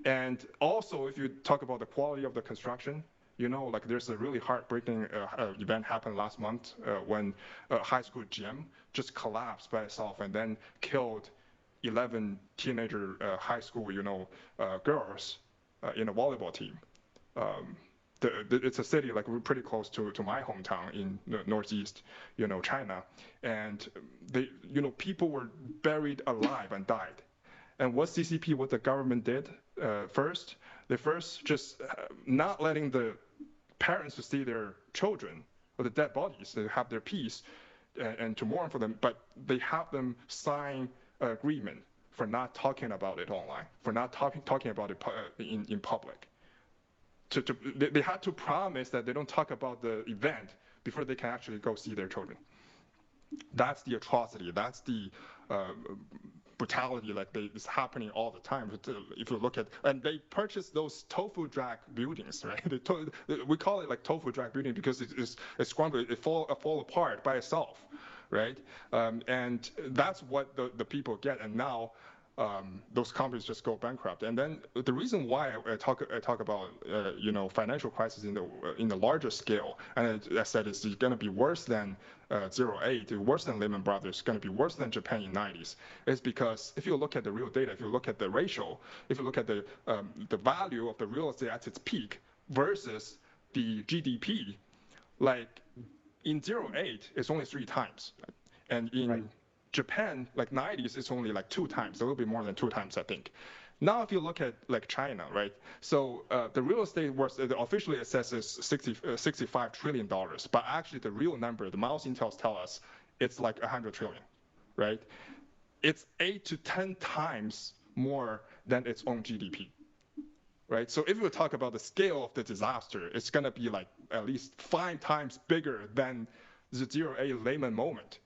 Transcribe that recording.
And also, if you talk about the quality of the construction, like there's a really heartbreaking event happened last month when a high school gym just collapsed by itself and then killed 11 teenager high school, girls in a volleyball team. It's a city like pretty close to my hometown in northeast, China, and people were buried alive and died. And what the government did first, they first just not letting the parents to see their children or the dead bodies, they have their peace and to mourn for them, but they have them sign an agreement for not talking about it online, for not talking about it in public. They had to promise that they don't talk about the event before they can actually go see their children. That's the atrocity. That's the brutality is happening all the time. If you look at, and they purchased those tofu drag buildings, right? We call it like tofu drag building because it's scrambled, it fall apart by itself, right? And that's what the people get. And now those companies just go bankrupt. And then the reason why I talk about financial crisis in the larger scale, and I said it's going to be worse than 08, worse than Lehman Brothers, going to be worse than Japan in 90s, is because if you look at the real data, if you look at the ratio, if you look at the value of the real estate at its peak versus the GDP, like in 08, it's only 3 times, and in Japan, like 90s, it's only like 2 times, a little bit more than 2 times, I think. Now, if you look at like China, right? So the real estate officially assesses $65 trillion, but actually the real number, the mouse intels tell us it's like 100 trillion, right? It's 8 to 10 times more than its own GDP, right? So if we talk about the scale of the disaster, it's gonna be like at least 5 times bigger than the 08 Lehman moment.